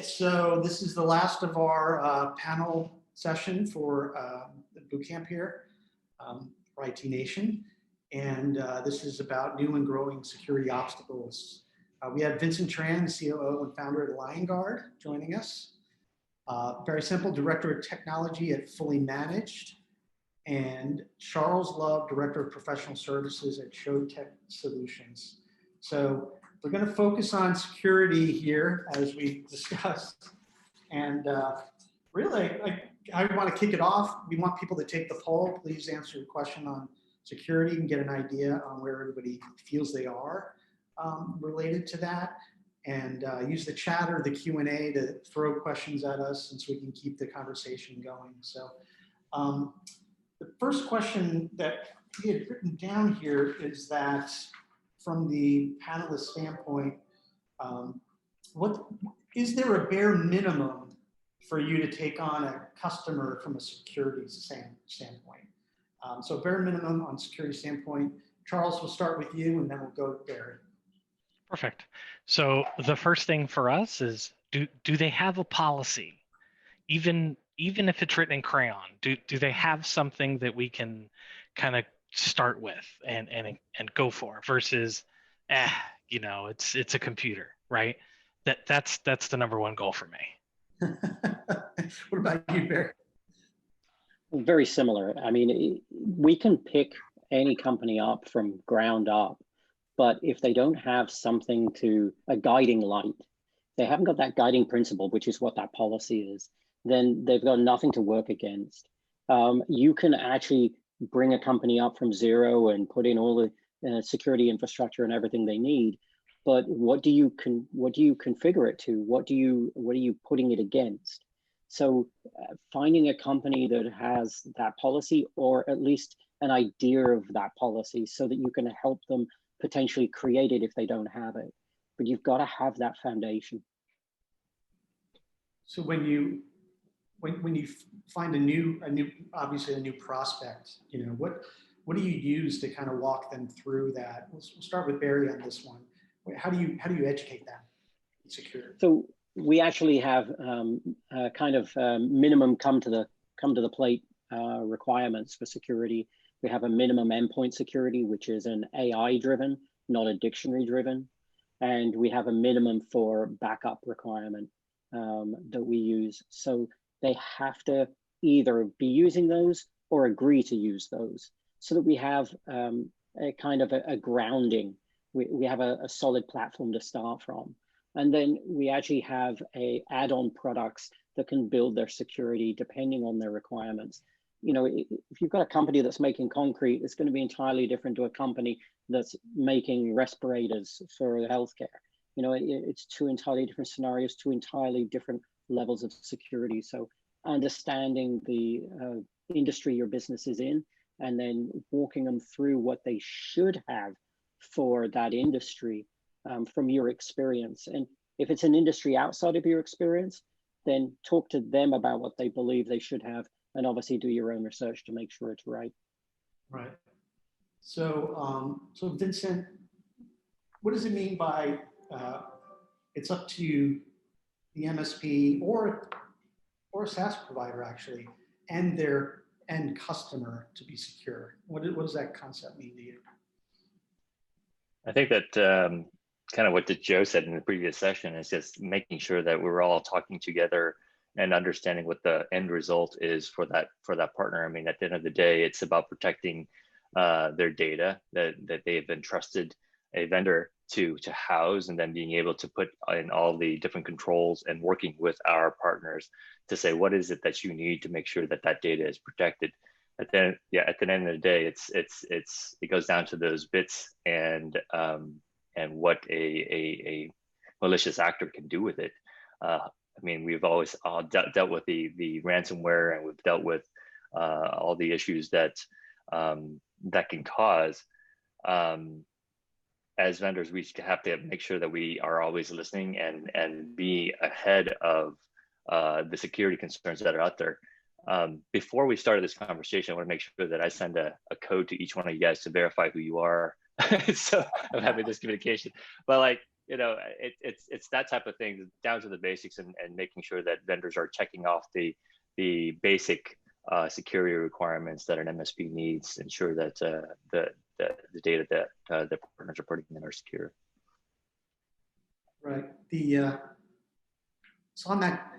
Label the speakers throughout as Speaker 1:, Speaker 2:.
Speaker 1: So this is the last of our panel session for the boot camp here for IT Nation. And this is about new and growing security obstacles. We have Vincent Tran, COO and founder at Liongard, joining us. Very Semple, Director of Technology at Fully Managed. And Charles Love, Director of Professional Services at ShowTech Solutions. So we're going to focus on security here as we discussed. And really, I want to kick it off. We want people to take the poll. Please answer your question on security and get an idea on where everybody feels they are related to that. And use the chat or the Q&A to throw questions at us, and so we can keep the conversation going. So the first question that we had written down here is that from the panelist standpoint, what is there a bare minimum for you to take on a customer from a security standpoint? So bare minimum on security standpoint. Charles, we'll start with you, and then we'll go to Barry.
Speaker 2: Perfect. So the first thing for us is, do they have a policy? Even if it's written in crayon, do they have something that we can kind of start with and go for versus, it's a computer, right? That's the number one goal for me.
Speaker 1: What about you, Barry?
Speaker 3: Very similar. I mean, we can pick any company up from ground up, but if they don't have something a guiding light, they haven't got that guiding principle, which is what that policy is, then they've got nothing to work against. You can actually bring a company up from zero and put in all the security infrastructure and everything they need, but what do you configure it to? What are you putting it against? So finding a company that has that policy, or at least an idea of that policy, so that you can help them potentially create it if they don't have it. But you've got to have that foundation.
Speaker 1: So when you find a new prospect, what do you use to kind of walk them through that? We'll start with Barry on this one. How do you educate them in security?
Speaker 3: So we actually have minimum come to the plate requirements for security. We have a minimum endpoint security, which is an AI driven, not a dictionary driven, and we have a minimum for backup requirement that we use. So they have to either be using those or agree to use those, so that we have a kind of a grounding. We have a solid platform to start from. And then we actually have add-on products that can build their security depending on their requirements. If you've got a company that's making concrete, it's going to be entirely different to a company that's making respirators for healthcare. It's two entirely different scenarios, two entirely different levels of security. So understanding the industry your business is in, and then walking them through what they should have for that industry from your experience. And if it's an industry outside of your experience, then talk to them about what they believe they should have, and obviously do your own research to make sure it's right.
Speaker 1: Right. So, so Vincent, what does it mean by it's up to the MSP or a SaaS provider actually, and their end customer to be secure? What does that concept mean to you?
Speaker 4: I think that kind of what Joe said in the previous session is just making sure that we're all talking together and understanding what the end result is for that partner. I mean, at the end of the day, it's about protecting their data that they've entrusted a vendor to house, and then being able to put in all the different controls and working with our partners to say, what is it that you need to make sure that that data is protected. At the end of the day, it goes down to those bits and what a malicious actor can do with it. I mean, we've always dealt with the ransomware, and we've dealt with all the issues that can cause. As vendors, we have to make sure that we are always listening and be ahead of the security concerns that are out there. Before we started this conversation, I want to make sure that I send a code to each one of you guys to verify who you are. So I'm having this communication. But it's that type of thing, down to the basics, and making sure that vendors are checking off the basic security requirements that an MSP needs, ensure that the data that the partners are putting in are secure.
Speaker 1: Right. So on that,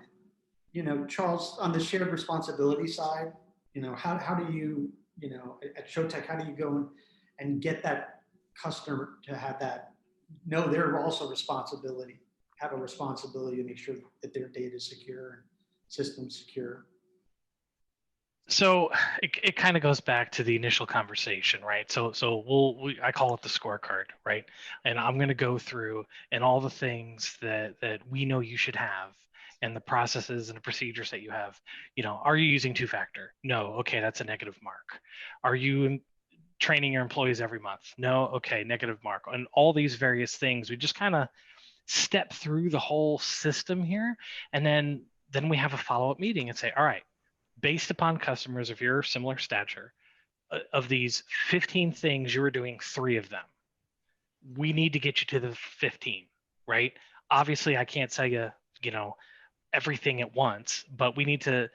Speaker 1: Charles, on the shared responsibility side, how do you, at ShowTech, how do you go and get that customer to have that, know they're also have a responsibility to make sure that their data is secure and systems secure?
Speaker 2: So it kind of goes back to the initial conversation, right? So I call it the scorecard, right? And I'm going to go through and all the things that we know you should have, and the processes and the procedures that you have. Are you using two-factor? No. Okay, that's a negative mark. Are you training your employees every month? No. Okay, negative mark. And all these various things, we just kind of step through the whole system here, and then we have a follow-up meeting and say, all right, based upon customers of your similar stature, of these 15 things, you were doing 3 of them. We need to get you to the 15, right? Obviously, I can't tell you, everything at once, but we need to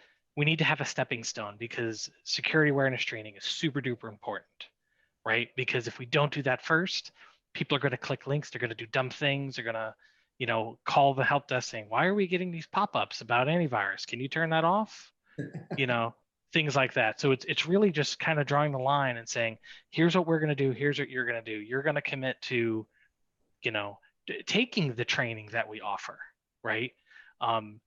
Speaker 2: have a stepping stone, because security awareness training is super duper important, right? Because if we don't do that first, people are going to click links, they're going to do dumb things, they're going to, call the help desk saying, why are we getting these pop-ups about antivirus? Can you turn that off? Things like that. So it's really just kind of drawing the line and saying, here's what we're going to do. Here's what you're going to do. You're going to commit to, taking the training that we offer, right?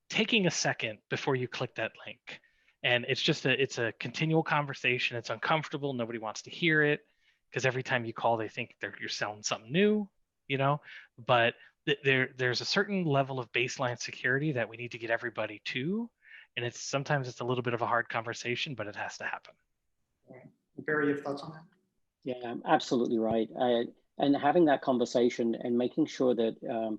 Speaker 2: Taking a second before you click that link. And it's a continual conversation. It's uncomfortable. Nobody wants to hear it, because every time you call, they think you're selling something new, but there's a certain level of baseline security that we need to get everybody to. And sometimes it's a little bit of a hard conversation, but it has to happen.
Speaker 1: Barry, you have thoughts on that?
Speaker 3: Yeah, absolutely right. And having that conversation and making sure that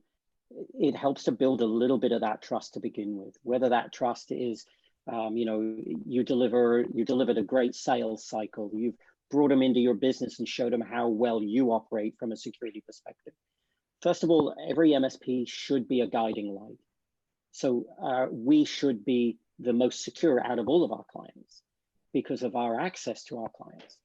Speaker 3: it helps to build a little bit of that trust to begin with. Whether that trust is, you delivered a great sales cycle, you've brought them into your business and showed them how well you operate from a security perspective. First of all, every MSP should be a guiding light. So we should be the most secure out of all of our clients because of our access to our clients.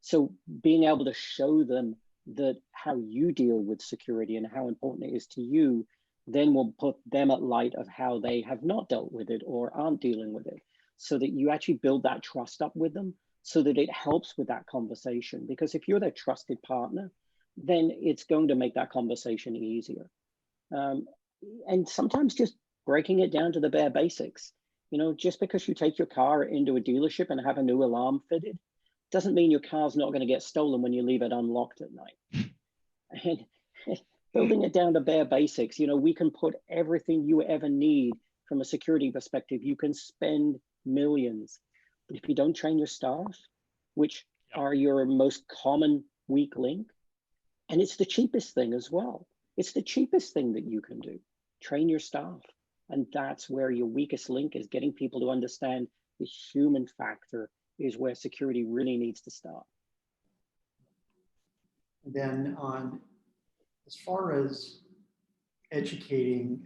Speaker 3: So being able to show them that how you deal with security and how important it is to you, then will put them at light of how they have not dealt with it or aren't dealing with it, so that you actually build that trust up with them, so that it helps with that conversation. Because if you're their trusted partner, then it's going to make that conversation easier. And sometimes just breaking it down to the bare basics. Just because you take your car into a dealership and have a new alarm fitted, doesn't mean your car's not going to get stolen when you leave it unlocked at night. And building it down to bare basics, we can put everything you ever need from a security perspective. You can spend millions, but if you don't train your staff, which are your most common weak link, and it's the cheapest thing as well. It's the cheapest thing that you can do. Train your staff. And that's where your weakest link is, getting people to understand the human factor is where security really needs to start.
Speaker 1: And then as far as educating,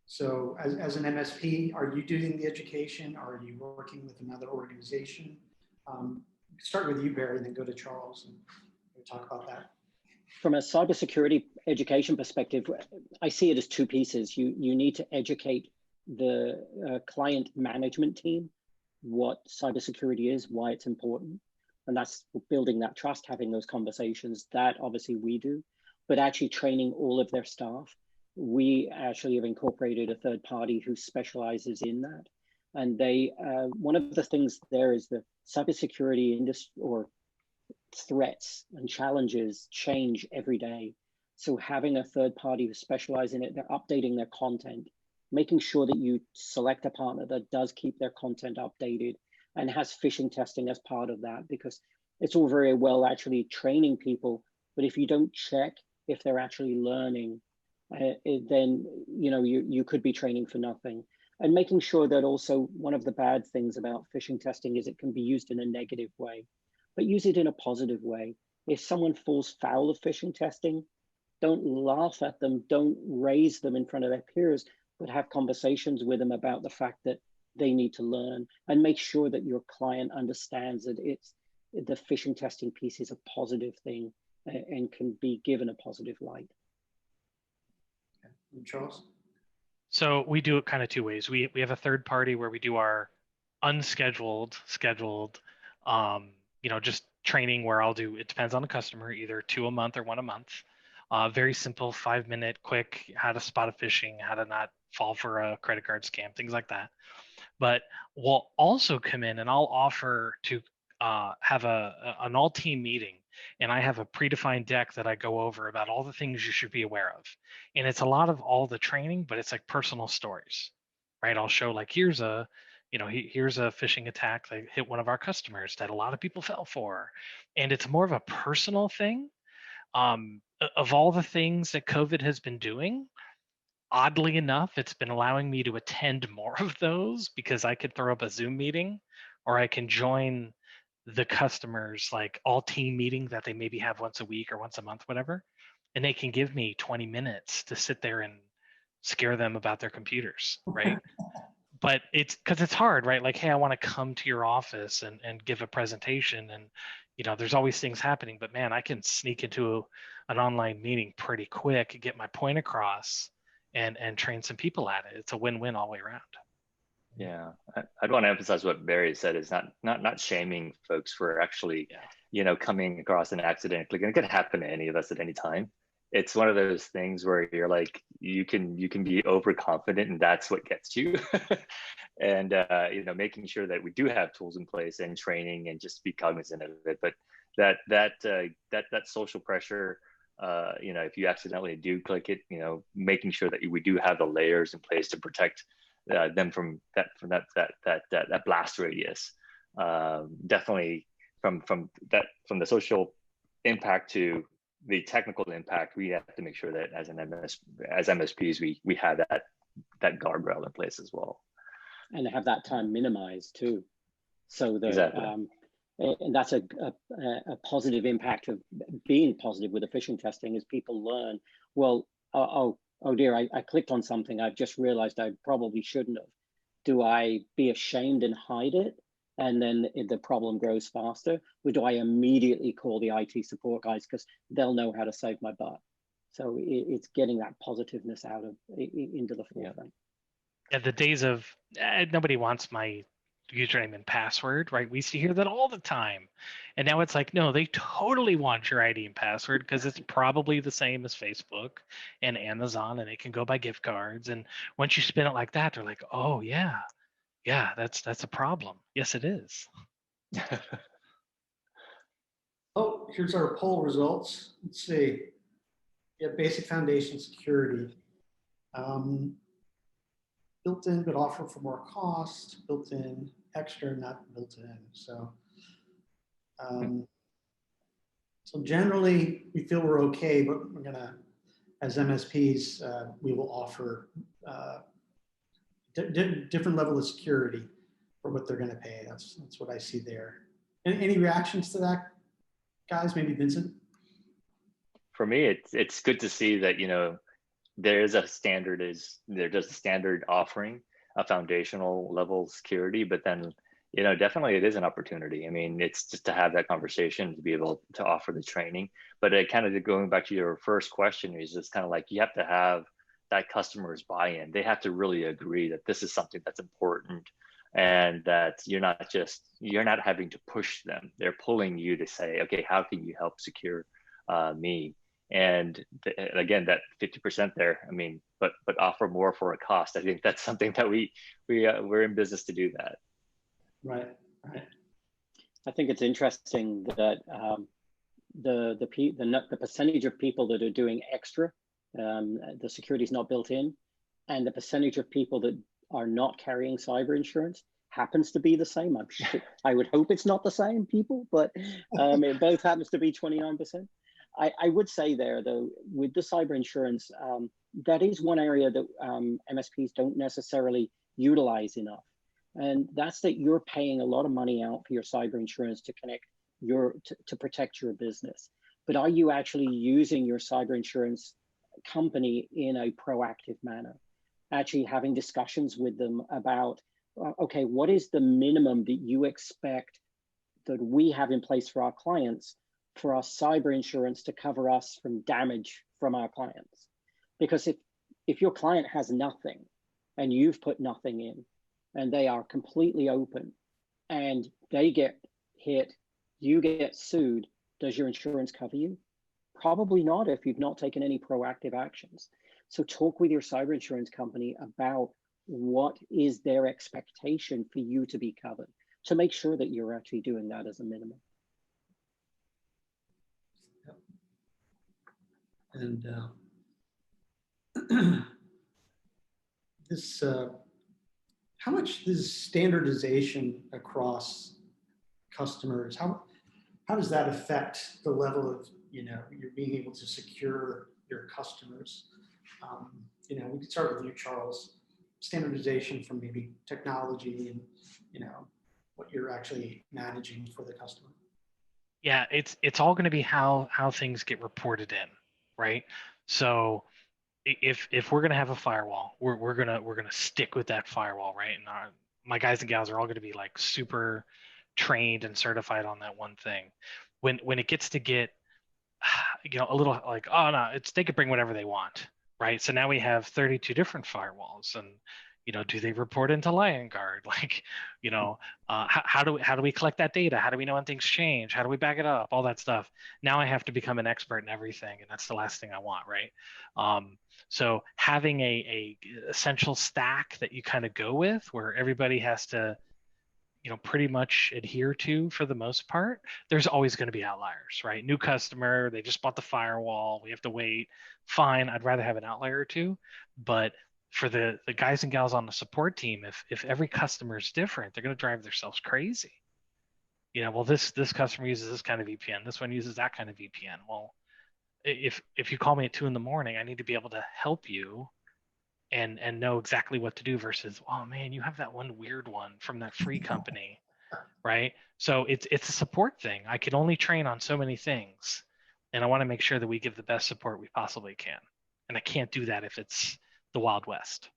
Speaker 1: so as an MSP, are you doing the education? Are you working with another organization? Start with you, Barry, and then go to Charles and we'll talk about that.
Speaker 3: From a cybersecurity education perspective, I see it as 2 pieces. You need to educate the client management team what cybersecurity is, why it's important. And that's building that trust, having those conversations. That obviously we do, but actually training all of their staff. We actually have incorporated a third party who specializes in that. And they, one of the things there is the cybersecurity industry, or threats and challenges change every day. So having a third party who specializes in it, they're updating their content, making sure that you select a partner that does keep their content updated and has phishing testing as part of that, because it's all very well actually training people, but if you don't check if they're actually learning, then you could be training for nothing. And making sure that also, one of the bad things about phishing testing is it can be used in a negative way, but use it in a positive way. If someone falls foul of phishing testing, don't laugh at them, don't raise them in front of their peers, but have conversations with them about the fact that they need to learn, and make sure that your client understands that the phishing testing piece is a positive thing and can be given a positive light.
Speaker 1: And Charles?
Speaker 2: So we do it kind of two ways. We have a third party where we do our unscheduled, scheduled, just training where I'll do, it depends on the customer, either 2 a month or 1 a month. Very simple, 5-minute, quick, how to spot a phishing, how to not fall for a credit card scam, things like that. But we'll also come in and I'll offer to have an all-team meeting, and I have a predefined deck that I go over about all the things you should be aware of. And it's a lot of all the training, but it's like personal stories, right? I'll show like, here's a phishing attack that hit one of our customers that a lot of people fell for. And it's more of a personal thing. Of all the things that COVID has been doing, oddly enough, it's been allowing me to attend more of those because I could throw up a Zoom meeting, or I can join the customers like all team meeting that they maybe have once a week or once a month, whatever. And they can give me 20 minutes to sit there and scare them about their computers, right? But it's because it's hard, right? Like, hey, I want to come to your office and give a presentation, and there's always things happening, but man, I can sneak into an online meeting pretty quick, get my point across, and train some people at it. It's a win-win all the way around.
Speaker 4: Yeah, I'd want to emphasize what Barry said is not shaming folks for actually, coming across an accident. Like, it could happen to any of us at any time. It's one of those things where you're like, you can be overconfident, and that's what gets you. And making sure that we do have tools in place and training, and just be cognizant of it. But that social pressure, if you accidentally do click it, making sure that we do have the layers in place to protect them from that blast radius. Definitely from the social impact to the technical impact, we have to make sure that as MSPs, we have that guardrail in place as well.
Speaker 3: And have that time minimized too. So that,
Speaker 4: exactly.
Speaker 3: And that's a positive impact of being positive with the phishing testing, is people learn, well, oh dear, I clicked on something I've just realized I probably shouldn't have. Do I be ashamed and hide it, and then the problem grows faster? Or do I immediately call the IT support guys because they'll know how to save my butt? So it's getting that positiveness out of into the forefront.
Speaker 2: Yeah, the days of nobody wants my username and password, right? We used to hear that all the time. And now it's like, no, they totally want your ID and password because it's probably the same as Facebook and Amazon, and they can go buy gift cards. And once you spin it like that, they're like, oh yeah, that's a problem. Yes, it is.
Speaker 1: Oh, here's our poll results. Let's see. Yeah, basic foundation security. Built in, but offer for more cost. Built in, extra, not built in. So, so generally, we feel we're okay, but we're gonna, as MSPs, we will offer different level of security for what they're gonna pay. That's what I see there. Any reactions to that, guys? Maybe Vincent?
Speaker 4: For me, it's good to see that, there's a standard offering, a foundational level security, but then, definitely it is an opportunity. I mean, it's just to have that conversation, to be able to offer the training. But it kind of, going back to your first question, is just kind of like, you have to have that customer's buy-in. They have to really agree that this is something that's important, and that you're not having to push them. They're pulling you to say, okay, how can you help secure me? And again, that 50% there, I mean, but offer more for a cost. I think that's something that we're in business to do that.
Speaker 1: Right.
Speaker 3: I think it's interesting that the percentage of people that are doing extra, the security is not built in, and the percentage of people that are not carrying cyber insurance happens to be the same. I would hope it's not the same people, but it both happens to be 29%. I would say there, though, with the cyber insurance, that is one area that MSPs don't necessarily utilize enough. And that's that you're paying a lot of money out for your cyber insurance to connect to protect your business. but are you actually using your cyber insurance company in a proactive manner? Actually having discussions with them about, okay, what is the minimum that you expect that we have in place for our clients for our cyber insurance to cover us from damage from our clients? Because if your client has nothing and you've put nothing in and they are completely open and they get hit, you get sued, does your insurance cover you? Probably not if you've not taken any proactive actions. So talk with your cyber insurance company about what is their expectation for you to be covered, to make sure that you're actually doing that as a minimum.
Speaker 1: And this, how much is standardization across customers? How does that affect the level of, you're being able to secure your customers? We could start with you, Charles. Standardization from maybe technology and, what you're actually managing for the customer.
Speaker 2: Yeah, it's all going to be how things get reported in, right? So if we're going to have a firewall, we're gonna stick with that firewall, right? And my guys and gals are all going to be like super trained and certified on that one thing. When it gets to get a little like, oh no, they could bring whatever they want, right? So now we have 32 different firewalls, and do they report into Liongard? Like, how do we collect that data? How do we know when things change? How do we back it up? All that stuff. Now I have to become an expert in everything, and that's the last thing I want, right? So having a essential stack that you kind of go with, where everybody has to, pretty much adhere to for the most part. There's always going to be outliers, right? New customer, they just bought the firewall, we have to wait. Fine, I'd rather have an outlier or two, but for the guys and gals on the support team, if every customer is different, they're going to drive themselves crazy. Well, this customer uses this kind of VPN, this one uses that kind of VPN. Well, if you call me at 2 a.m, I need to be able to help you and know exactly what to do versus, oh man, you have that one weird one from that free company, right? So it's a support thing. I can only train on so many things, and I want to make sure that we give the best support we possibly can. And I can't do that if it's the Wild West.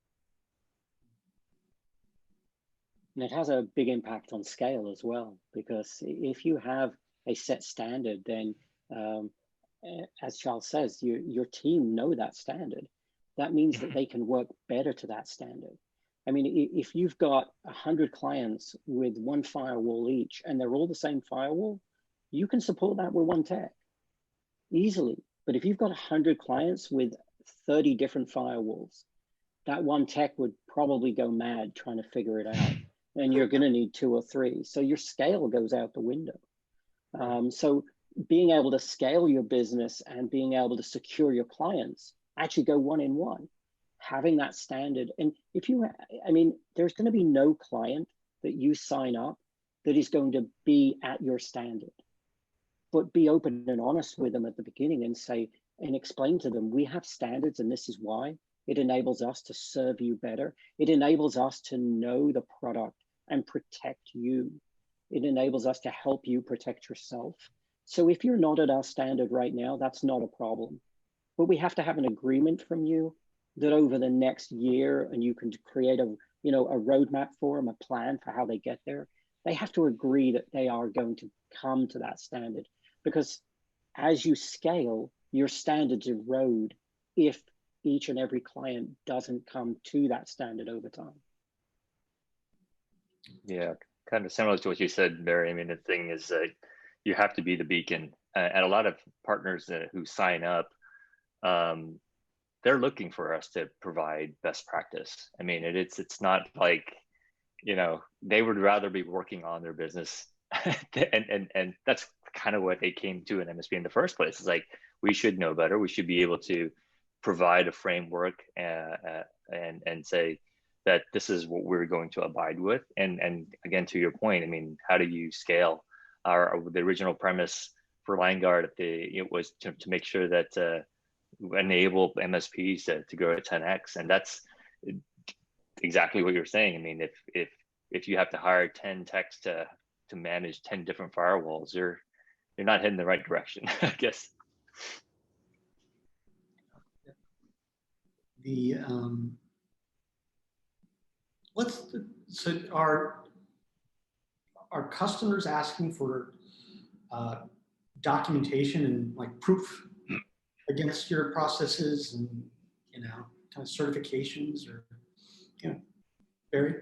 Speaker 3: And it has a big impact on scale as well, because if you have a set standard, then as Charles says, your team know that standard. That means that they can work better to that standard. I mean, if you've got 100 clients with one firewall each, and they're all the same firewall, you can support that with one tech easily. But if you've got 100 clients with 30 different firewalls, that one tech would probably go mad trying to figure it out. And you're going to need 2 or 3. So your scale goes out the window. So being able to scale your business and being able to secure your clients, actually go 1-in-1, having that standard. And there's going to be no client that you sign up that is going to be at your standard. But be open and honest with them at the beginning and say, and explain to them, we have standards and this is why. It enables us to serve you better. It enables us to know the product and protect you. It enables us to help you protect yourself. So if you're not at our standard right now, that's not a problem. But we have to have an agreement from you that over the next year, and you can create a roadmap for them, a plan for how they get there. They have to agree that they are going to come to that standard, because as you scale, your standards erode if each and every client doesn't come to that standard over time.
Speaker 4: Yeah, kind of similar to what you said, Barry. I mean, the thing is that you have to be the beacon. And a lot of partners who sign up, they're looking for us to provide best practice. I mean, it's not like, they would rather be working on their business. and that's kind of what they came to an MSP in the first place. It's like, we should know better. We should be able to provide a framework and say that this is what we're going to abide with. And again, to your point, I mean, how do you scale? The original premise for Liongard, it was to make sure that enable MSPs to go to 10x, and that's exactly what you're saying. I mean, if you have to hire 10 techs to manage 10 different firewalls, you're not heading the right direction, I guess.
Speaker 1: The so are customers asking for documentation and like proof against your processes and, you know, kind of certifications, or, you know, Barry?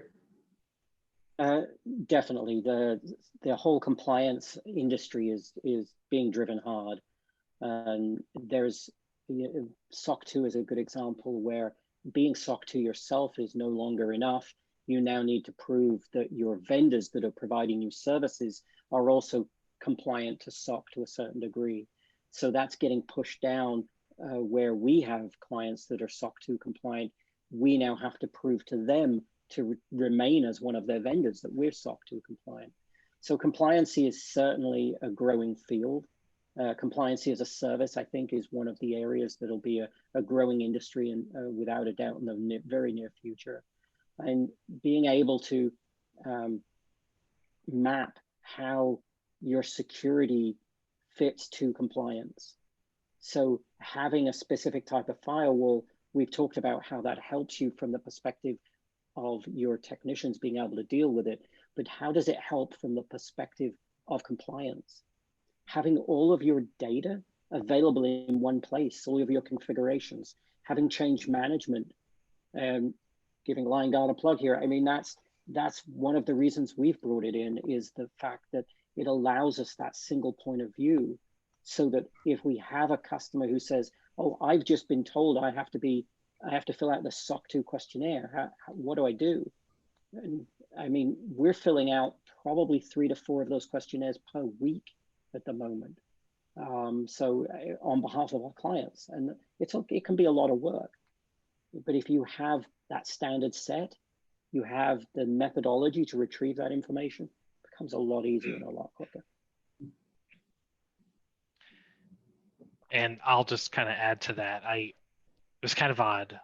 Speaker 3: Definitely, the whole compliance industry is being driven hard, and there's SOC 2 is a good example where being SOC 2 yourself is no longer enough. You now need to prove that your vendors that are providing you services are also compliant to SOC to a certain degree. So that's getting pushed down where we have clients that are SOC 2 compliant. We now have to prove to them to remain as one of their vendors that we're SOC 2 compliant. So compliancy is certainly a growing field. Compliancy as a service, I think, is one of the areas that'll be a growing industry, and without a doubt in the very near future. And being able to map how your security fits to compliance. So having a specific type of firewall, we've talked about how that helps you from the perspective of your technicians being able to deal with it, but how does it help from the perspective of compliance? Having all of your data available in one place, all of your configurations, having change management, giving Liongard a plug here. I mean, that's one of the reasons we've brought it in, is the fact that it allows us that single point of view, so that if we have a customer who says, oh, I've just been told I have to fill out the SOC 2 questionnaire, what do I do? And I mean, we're filling out probably 3 to 4 of those questionnaires per week at the moment. So on behalf of our clients, and it can be a lot of work, but if you have that standard set, you have the methodology to retrieve that information, it becomes a lot easier and a lot quicker.
Speaker 2: And I'll just kind of add to that. It was kind of odd.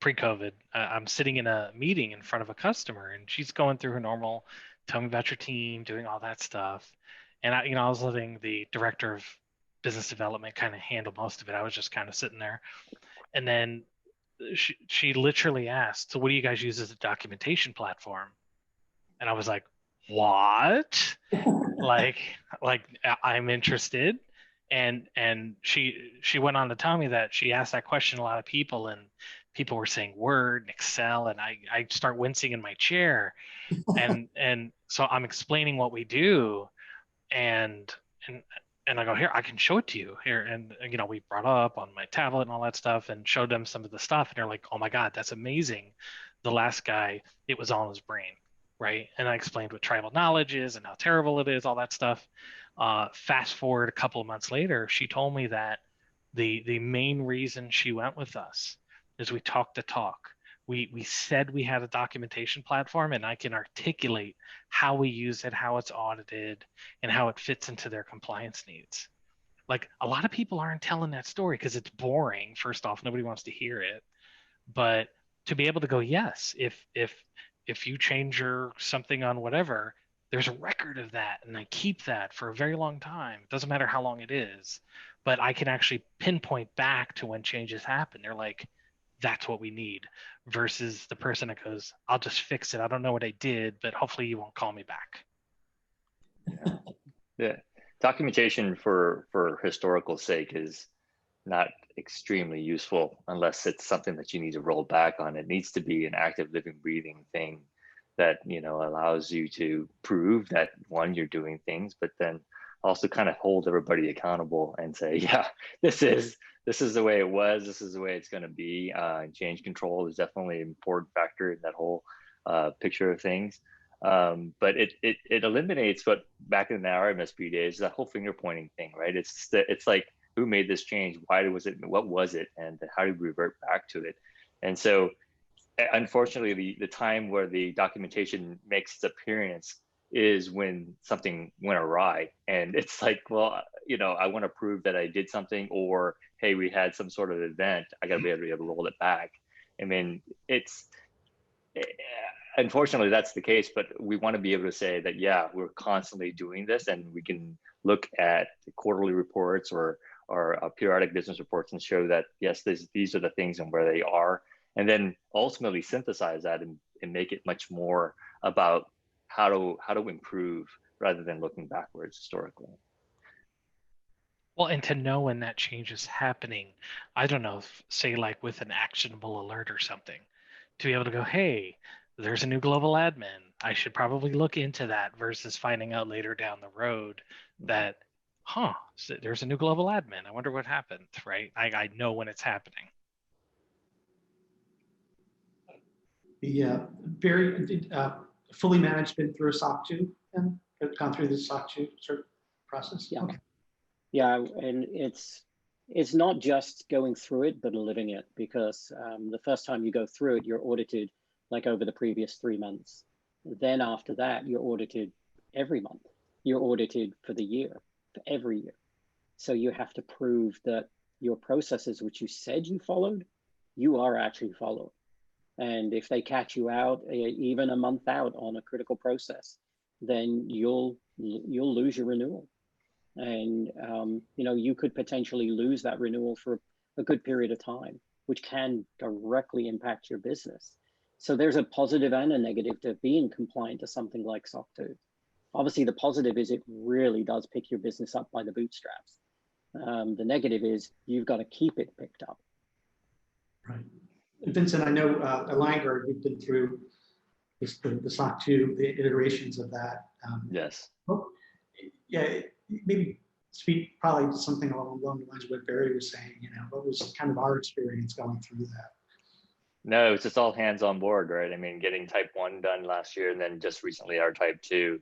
Speaker 2: Pre-COVID, I'm sitting in a meeting in front of a customer, and she's going through her normal, tell me about your team, doing all that stuff. And I was letting the director of business development kind of handle most of it. I was just kind of sitting there. And then she literally asked, so what do you guys use as a documentation platform? And I was like, what? like I'm interested. And she went on to tell me that she asked that question to a lot of people, and people were saying Word and Excel, and I start wincing in my chair. and so I'm explaining what we do, and I go, here, I can show it to you here. And you know, we brought up on my tablet and all that stuff and showed them some of the stuff, and they're like, oh my God, that's amazing. The last guy, it was all in his brain, right? And I explained what tribal knowledge is and how terrible it is, all that stuff. Fast forward a couple of months later, she told me that the main reason she went with us is we talked the talk. We said we had a documentation platform, and I can articulate how we use it, how it's audited, and how it fits into their compliance needs. Like, a lot of people aren't telling that story because it's boring. First off, nobody wants to hear it. But to be able to go, yes, if you change your something on whatever, there's a record of that, and I keep that for a very long time. It doesn't matter how long it is, but I can actually pinpoint back to when changes happen. They're like, that's what we need, versus the person that goes, I'll just fix it. I don't know what I did, but hopefully you won't call me back.
Speaker 4: Yeah. Documentation for historical sake is not extremely useful unless it's something that you need to roll back on. It needs to be an active, living, breathing thing that, you know, allows you to prove that, one, you're doing things, but then also kind of hold everybody accountable and say, yeah, this is the way it was, this is the way it's going to be. And change control is definitely an important factor in that whole picture of things. But it eliminates what back in our MSP days, that whole finger pointing thing, right? It's like, who made this change? Why was it? What was it? And how do we revert back to it? And so, unfortunately, the time where the documentation makes its appearance is when something went awry. And it's like, well, you know, I want to prove that I did something, or, hey, we had some sort of event. I got to be able to roll it back. I mean, unfortunately, that's the case, but we want to be able to say that, yeah, we're constantly doing this, and we can look at quarterly reports or periodic business reports and show that, yes, these are the things and where they are. And then ultimately synthesize that and make it much more about how to improve rather than looking backwards historically.
Speaker 2: Well, and to know when that change is happening, I don't know, say like with an actionable alert or something, to be able to go, hey, there's a new global admin. I should probably look into that versus finding out later down the road that, so there's a new global admin. I wonder what happened, right? I know when it's happening.
Speaker 1: The very fully managed been through a SOC 2 and gone through the SOC 2 sort of process?
Speaker 3: Yeah.
Speaker 1: Okay.
Speaker 3: Yeah, and it's not just going through it, but living it, because the first time you go through it, you're audited like over the previous 3 months. Then after that, you're audited every month. You're audited for the year, for every year. So you have to prove that your processes, which you said you followed, you are actually following. And if they catch you out, even a month out on a critical process, then you'll lose your renewal. And you could potentially lose that renewal for a good period of time, which can directly impact your business. So there's a positive and a negative to being compliant to something like SOC 2. Obviously, the positive is it really does pick your business up by the bootstraps. The negative is you've got to keep it picked up.
Speaker 1: Right. Vincent, I know at Liongard, you've been through the SOC 2, the iterations of that.
Speaker 4: Yes.
Speaker 1: Yeah, maybe speak probably to something along the lines of what Barry was saying, what was kind of our experience going through that?
Speaker 4: No, it's just all hands on board, right? I mean, getting type 1 done last year and then just recently our type 2.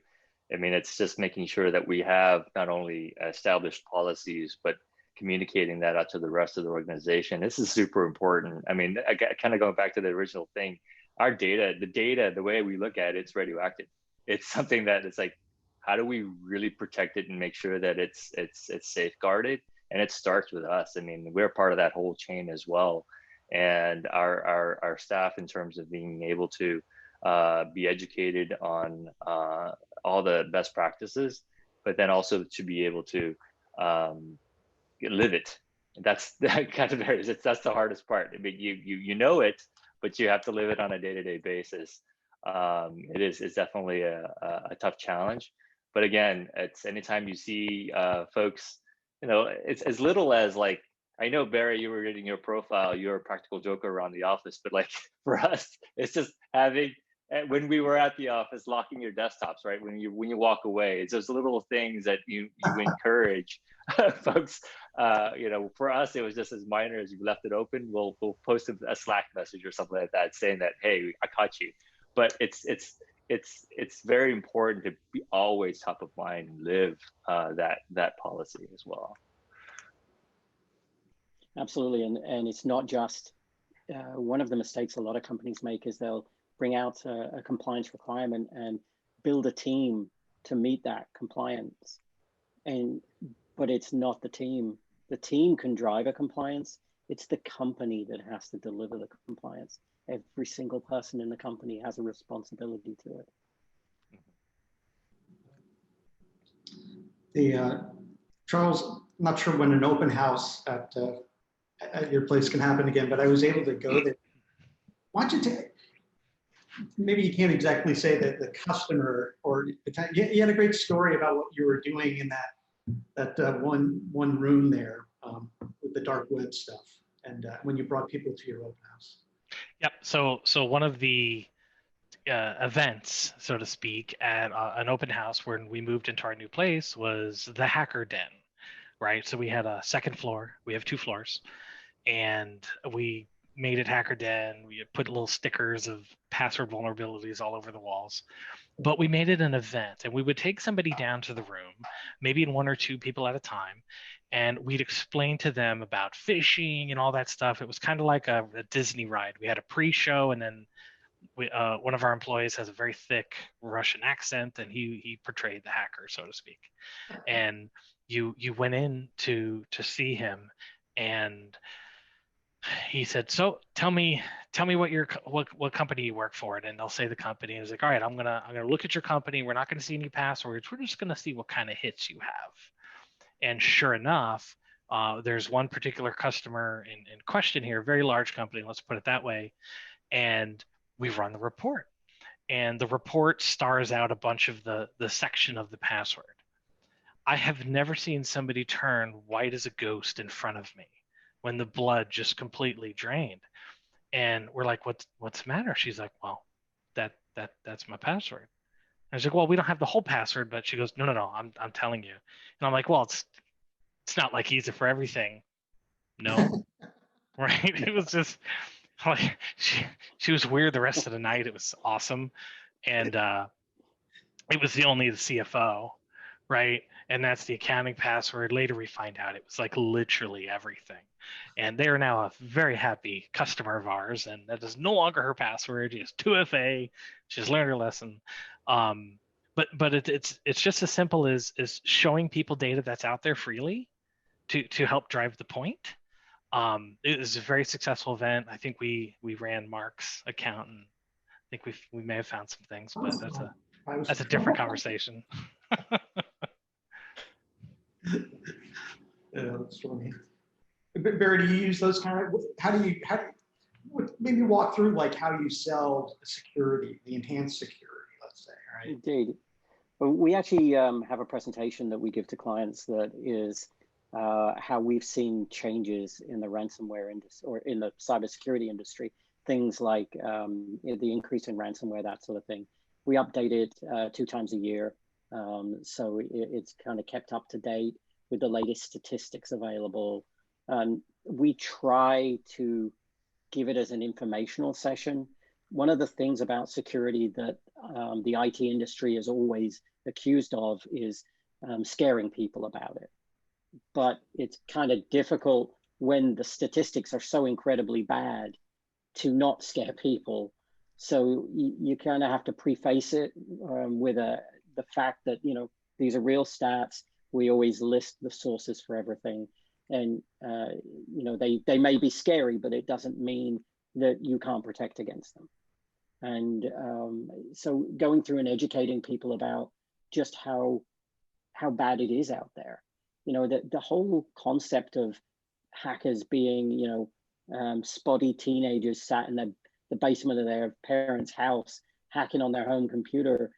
Speaker 4: I mean, it's just making sure that we have not only established policies, but communicating that out to the rest of the organization. This is super important. I mean, I kind of going back to the original thing, our data, the way we look at it, it's radioactive. It's something that it's like, how do we really protect it and make sure that it's safeguarded? And it starts with us. I mean, we're part of that whole chain as well. And our staff, in terms of being able to be educated on all the best practices, but then also to be able to live it. That's that kind of varies. That's the hardest part. I mean, you know it, but you have to live it on a day-to-day basis. It's definitely a tough challenge. But again, it's anytime you see folks, it's as little as like, I know, Barry, you were reading your profile, you're a practical joker around the office, but like for us, it's just having, when we were at the office, locking your desktops, right? When you walk away, it's those little things that you encourage folks. For us, it was just as minor as you left it open. We'll post a Slack message or something like that saying that, hey, I caught you. But it's very important to be always top of mind and live that policy as well.
Speaker 3: Absolutely, and it's not just one of the mistakes a lot of companies make is they'll bring out a compliance requirement and build a team to meet that compliance. But it's not the team. The team can drive a compliance. It's the company that has to deliver the compliance. Every single person in the company has a responsibility to it.
Speaker 1: Charles, I'm not sure when an open house at your place can happen again, but I was able to go there. Why don't you maybe you can't exactly say that the customer, or you had a great story about what you were doing in that one room there with the dark web stuff, and when you brought people to your open house.
Speaker 2: Yep. So one of the events, so to speak, at an open house when we moved into our new place was the hacker den, right? So we had a second floor. We have 2 floors, and we made it hacker den. We put little stickers of password vulnerabilities all over the walls. But we made it an event, and we would take somebody down to the room, maybe in 1 or 2 people at a time, and we'd explain to them about phishing and all that stuff. It was kind of like a Disney ride. We had a pre-show, and then one of our employees has a very thick Russian accent, and he portrayed the hacker, so to speak. And you went in to see him, and he said, "So tell me what company you work for," and they'll say the company. And he's like, "All right, I'm gonna look at your company. We're not gonna see any passwords. We're just gonna see what kind of hits you have." And sure enough, There's one particular customer in question here, very large company, let's put it that way, and we run the report. And the report stars out a bunch of the section of the password. I have never seen somebody turn white as a ghost in front of me when the blood just completely drained. And we're like, what's the matter? She's like, well, that's my password. I was like, well, we don't have the whole password, but she goes, no, I'm telling you. And I'm like, well, it's not like use it for everything. No, right? It was just like she was weird the rest of the night. It was awesome, and it was only the CFO, right? And that's the accounting password. Later we find out it was like literally everything. And they are now a very happy customer of ours, and that is no longer her password. She has 2FA. She's learned her lesson. But it's just as simple as showing people data that's out there freely to help drive the point. It was a very successful event. I think we ran Mark's account, and I think we may have found some things, but that's a different conversation.
Speaker 1: That's funny. Barry, do you use those kind of? Maybe walk through like how you sell security, the enhanced security, let's say, right?
Speaker 3: Indeed. Well, we actually have a presentation that we give to clients that is how we've seen changes in the ransomware industry or in the cybersecurity industry. Things like the increase in ransomware, that sort of thing. We update it 2 times a year, so it's kind of kept up to date with the latest statistics available. We try to give it as an informational session. One of the things about security that the IT industry is always accused of is scaring people about it. But it's kind of difficult when the statistics are so incredibly bad to not scare people. So you kind of have to preface it with the fact that, you know, these are real stats. We always list the sources for everything. And, you know, they may be scary, but it doesn't mean that you can't protect against them. And so going through and educating people about just how bad it is out there. You know, the whole concept of hackers being, you know, spotty teenagers sat in the basement of their parents' house, hacking on their home computer,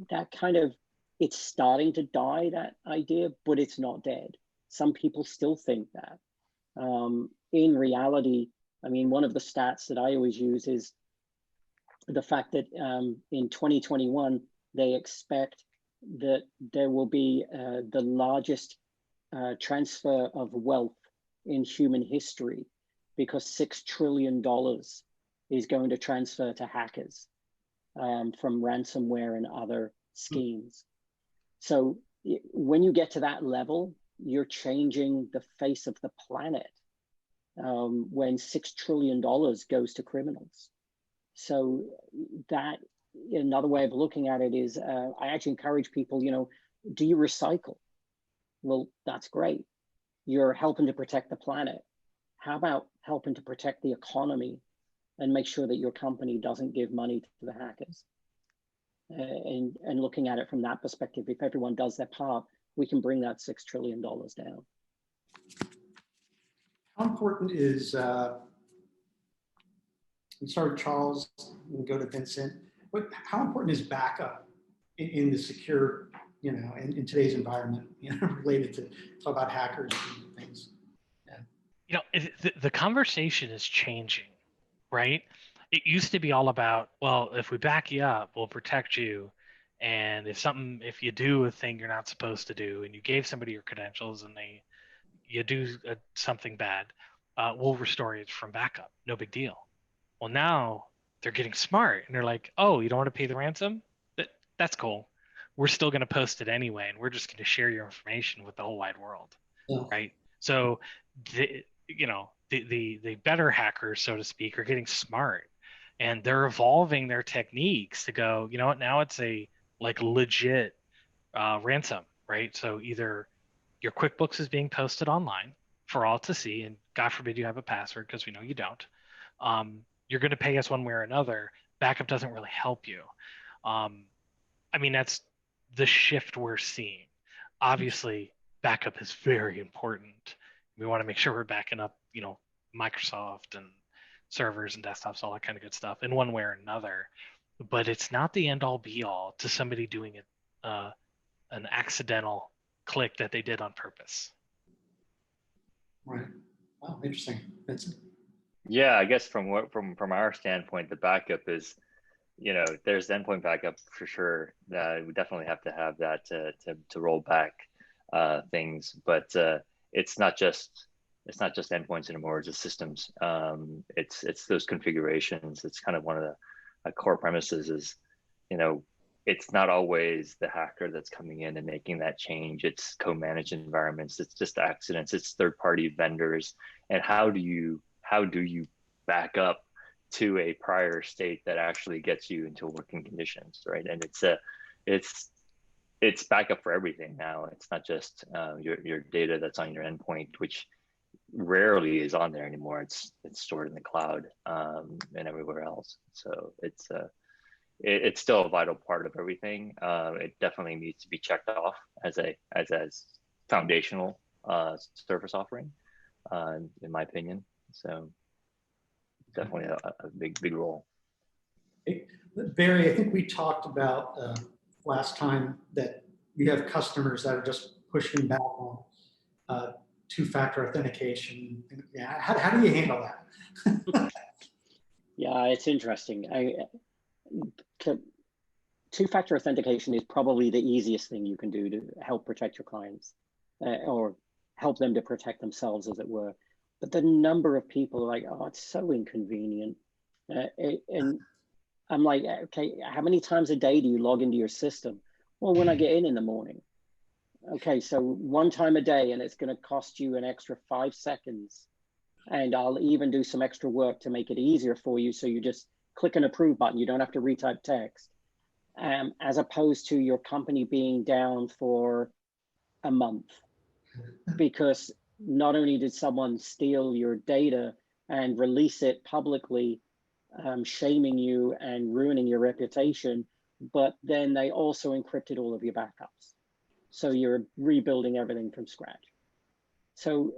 Speaker 3: that kind of, it's starting to die, that idea, but it's not dead. Some people still think that. In reality, I mean, one of the stats that I always use is the fact that in 2021, they expect that there will be the largest transfer of wealth in human history, because $6 trillion is going to transfer to hackers from ransomware and other schemes. So when you get to that level, you're changing the face of the planet when $6 trillion goes to criminals. So that, another way of looking at it is, I actually encourage people, you know, do you recycle? Well, that's great. You're helping to protect the planet. How about helping to protect the economy and make sure that your company doesn't give money to the hackers? And looking at it from that perspective, if everyone does their part, we can bring that $6 trillion down.
Speaker 1: How important is, we start with Charles and go to Vincent. How important is backup in the secure, you know, in today's environment, you know, related to talk about hackers and things? Yeah.
Speaker 2: You know, the conversation is changing, right? It used to be all about, well, if we back you up, we'll protect you. And if you do a thing you're not supposed to do, and you gave somebody your credentials and you do something bad, we'll restore it from backup. No big deal. Well, now they're getting smart and they're like, oh, you don't want to pay the ransom? That's cool. We're still going to post it anyway, and we're just going to share your information with the whole wide world, right? So, the better hackers, so to speak, are getting smart, and they're evolving their techniques to go, you know what? Now it's a like legit ransom, right? So either your QuickBooks is being posted online for all to see, and God forbid you have a password, because we know you don't. You're going to pay us one way or another. Backup doesn't really help you. I mean, that's the shift we're seeing. Obviously, backup is very important We want to make sure we're backing up, Microsoft and servers and desktops, all that kind of good stuff in one way or another. But it's not the end all be all to somebody doing it, an accidental click that they did on purpose.
Speaker 1: Right. Oh, interesting. Vincent?
Speaker 4: Yeah, I guess from our standpoint, the backup is, there's endpoint backup for sure. That we definitely have to have that to roll back things, but it's not just endpoints anymore. It's just systems. It's those configurations. It's kind of one of the core premises is, it's not always the hacker that's coming in and making that change. It's co-managed environments. It's just accidents. It's third-party vendors. And how do you back up to a prior state that actually gets you into working conditions, right? And it's backup for everything now. It's not just your data that's on your endpoint, which rarely is on there anymore. It's stored in the cloud and everywhere else. So it's still a vital part of everything. It definitely needs to be checked off as foundational service offering, in my opinion. So definitely a big role.
Speaker 1: Barry, I think we talked about last time that you have customers that are just pushing back on two-factor authentication. Yeah, how do you handle that?
Speaker 3: Yeah, it's interesting. Two-factor authentication is probably the easiest thing you can do to help protect your clients or help them to protect themselves, as it were. But the number of people are like, oh, it's so inconvenient. And I'm like, okay, how many times a day do you log into your system? Well, when I get in the morning. Okay, so one time a day, and it's going to cost you an extra 5 seconds. And I'll even do some extra work to make it easier for you. So you just click an approve button. You don't have to retype text. As opposed to your company being down for a month. Because not only did someone steal your data and release it publicly, shaming you and ruining your reputation, but then they also encrypted all of your backups. So you're rebuilding everything from scratch. So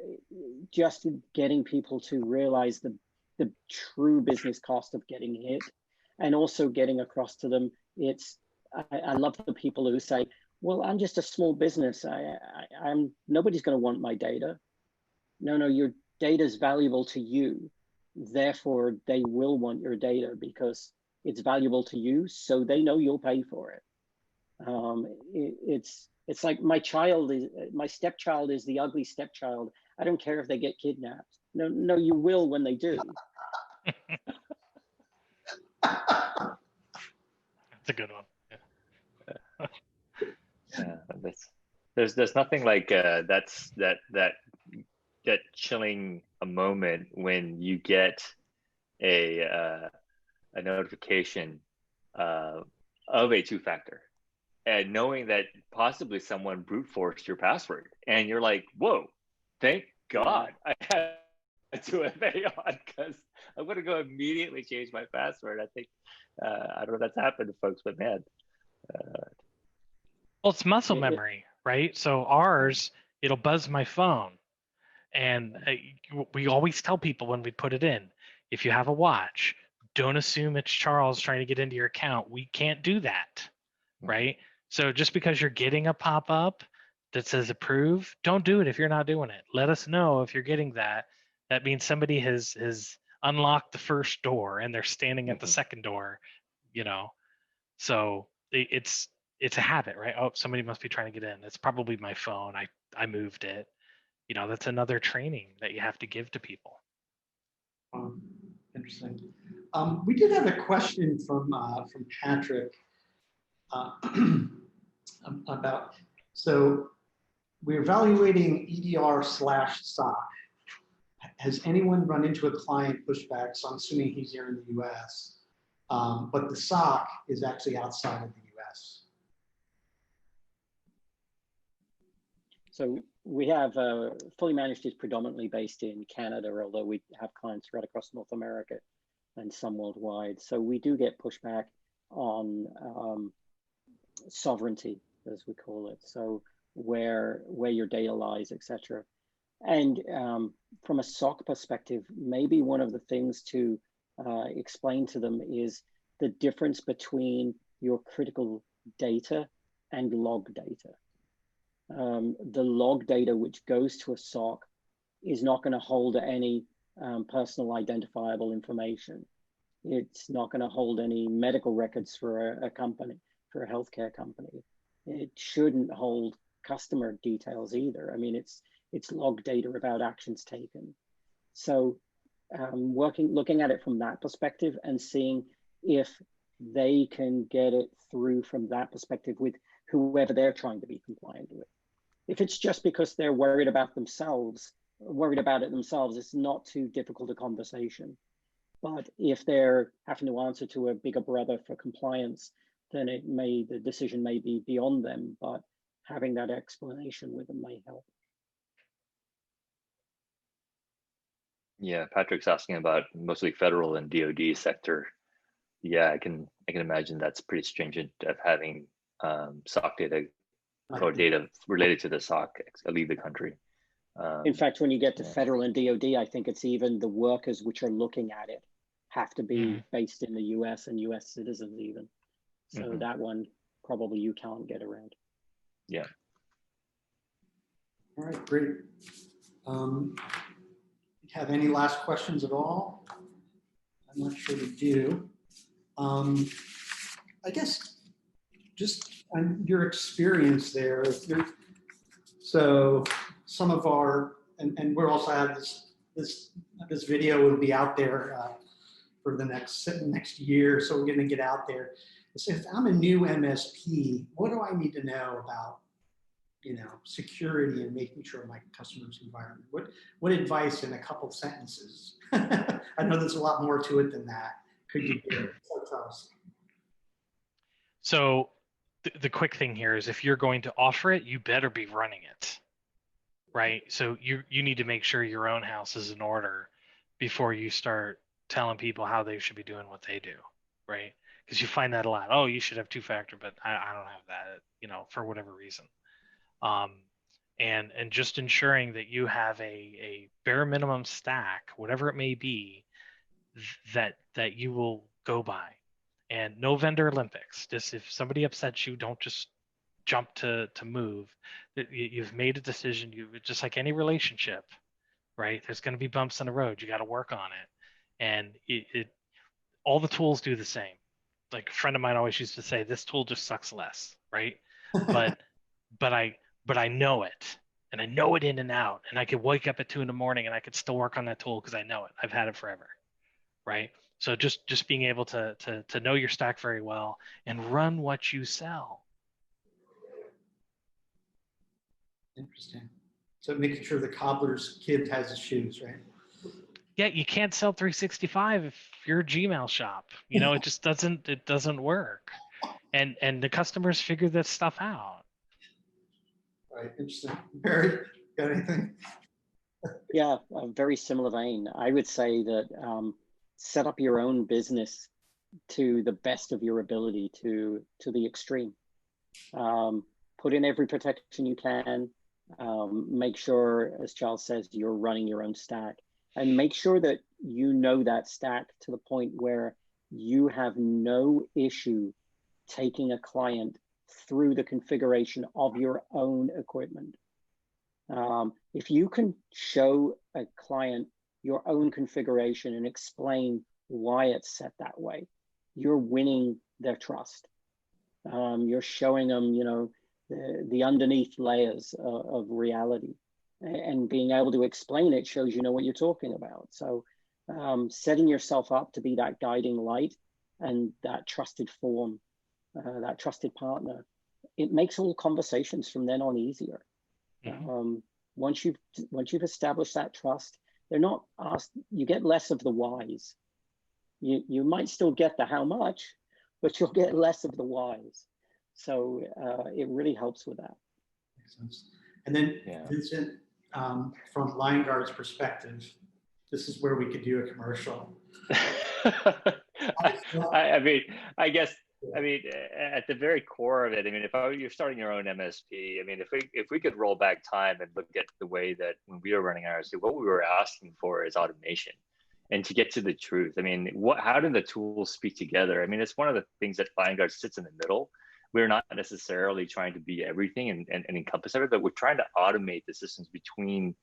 Speaker 3: just getting people to realize the true business cost of getting hit, and also getting across to them, I love the people who say, well, I'm just a small business. I'm nobody's going to want my data. No, your data is valuable to you. Therefore, they will want your data because it's valuable to you, so they know you'll pay for it. It's like my stepchild is the ugly stepchild. I don't care if they get kidnapped. No, you will when they do.
Speaker 2: That's a good one.
Speaker 4: Yeah, there's nothing like that chilling a moment when you get a notification of a two-factor, and knowing that possibly someone brute forced your password, and you're like, whoa, thank God I had to obey on, because I'm going to go immediately change my password. I think, I don't know if that's happened to folks, but man.
Speaker 2: Well, it's muscle memory, right? So ours, it'll buzz my phone. And we always tell people when we put it in, if you have a watch, don't assume it's Charles trying to get into your account. We can't do that, right? So just because you're getting a pop-up that says approve, don't do it if you're not doing it. Let us know if you're getting that. That means somebody has unlocked the first door and they're standing at the second door, So it's a habit, right? Oh, somebody must be trying to get in. It's probably my phone. I moved it. That's another training that you have to give to people.
Speaker 1: Interesting. We did have a question from Patrick about, so we're evaluating EDR/SOC. Has anyone run into a client pushback? So I'm assuming he's here in the US, but the SOC is actually outside of the US.
Speaker 3: So we have Fully Managed is predominantly based in Canada, although we have clients right across North America and some worldwide. So we do get pushback on sovereignty, as we call it. So where your data lies, etc. And from a SOC perspective, maybe one of the things to explain to them is the difference between your critical data and log data. The log data which goes to a SOC is not going to hold any personal identifiable information. It's not going to hold any medical records for a company, for a healthcare company. It shouldn't hold customer details either. I mean, it's log data about actions taken. So looking at it from that perspective and seeing if they can get it through from that perspective with whoever they're trying to be compliant with. If it's just because they're worried about it themselves, it's not too difficult a conversation. But if they're having to answer to a bigger brother for compliance, then the decision may be beyond them, but having that explanation with them may help.
Speaker 4: Yeah, Patrick's asking about mostly federal and DoD sector. Yeah, I can imagine that's pretty stringent of having SOC data or data related to the SOC leave the country.
Speaker 3: In fact, when you get to federal and DoD, I think it's even the workers which are looking at it have to be based in the US and US citizens even. So that one probably you can't get around.
Speaker 4: Yeah.
Speaker 1: All right, great. Have any last questions at all? I'm not sure we do. I guess just on your experience there, so some of our, and we're also have this video will be out there for the next year, so we're going to get out there. So if I'm a new MSP, what do I need to know about, security and making sure my customer's environment? What advice in a couple sentences? I know there's a lot more to it than that. Could you give?
Speaker 2: So the quick thing here is if you're going to offer it, you better be running it, right? So you need to make sure your own house is in order before you start telling people how they should be doing what they do, right? Because you find that a lot. Oh, you should have two-factor, but I don't have that, for whatever reason. And just ensuring that you have a bare minimum stack, whatever it may be, that you will go by. And no vendor Olympics. Just if somebody upsets you, don't just jump to move. You've made a decision. Just like any relationship, right? There's going to be bumps in the road. You got to work on it. And all the tools do the same. Like a friend of mine always used to say, this tool just sucks less, right? But I know it, and I know it in and out, and I could wake up at 2 in the morning and I could still work on that tool because I know it. I've had it forever, right? So just being able to know your stack very well and run what you sell.
Speaker 1: Interesting. So making sure the cobbler's kid has his shoes, right?
Speaker 2: Yeah, you can't sell 365 if you're a Gmail shop. It just doesn't work. And the customers figure this stuff out.
Speaker 1: Right, interesting. Barry, got anything?
Speaker 3: Yeah, a very similar vein. I would say that set up your own business to the best of your ability to the extreme. Put in every protection you can. Make sure, as Charles says, you're running your own stack. And make sure that you know that stack to the point where you have no issue taking a client through the configuration of your own equipment. If you can show a client your own configuration and explain why it's set that way, you're winning their trust. You're showing them, the underneath layers of reality, and being able to explain it shows you know what you're talking about. So setting yourself up to be that guiding light and that trusted form, that trusted partner, it makes all conversations from then on easier. Once you've established that trust, they're not asked. You get less of the whys. You might still get the how much, but you'll get less of the whys. So it really helps with that.
Speaker 1: Makes sense. And then Vincent, from Liongard's perspective, this is where we could do a commercial.
Speaker 4: I mean, I guess I mean, at the very core of it, I mean, if you're starting your own MSP, I mean, if we could roll back time and look at the way that when we were running ours, what we were asking for is automation, and to get to the truth. I mean, how do the tools speak together? I mean, it's one of the things that Liongard sits in the middle. We're not necessarily trying to be everything and encompass everything, but we're trying to automate the systems between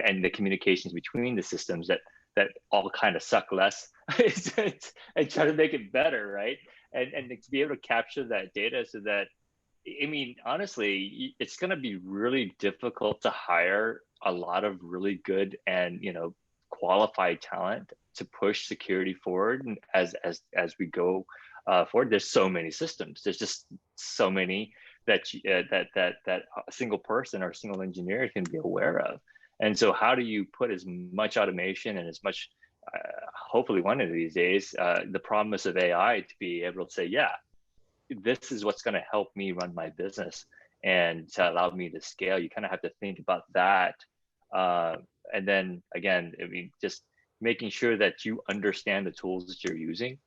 Speaker 4: and the communications between the systems that all kind of suck less and try to make it better, right? And to be able to capture that data so that, I mean, honestly, it's going to be really difficult to hire a lot of really good and, you know, qualified talent to push security forward. And as we go forward, there's so many systems. There's just so many that that a single person or a single engineer can be aware of. And so how do you put as much automation and as much, hopefully one of these days, the promise of AI to be able to say, yeah, this is what's going to help me run my business and to allow me to scale. You kind of have to think about that. And then again, I mean, just making sure that you understand the tools that you're using.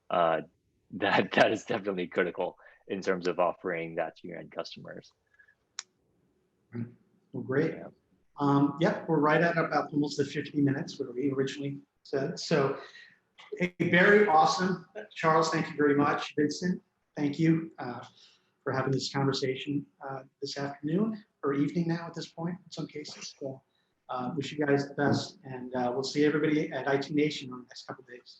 Speaker 4: That is definitely critical in terms of offering that to your end customers.
Speaker 1: Well, great. Yeah, we're right at about almost the 50 minutes what we originally said. So very awesome. Charles, thank you very much. Vincent, thank you for having this conversation this afternoon or evening now at this point in some cases. So wish you guys the best, and we'll see everybody at IT Nation in the next couple of days.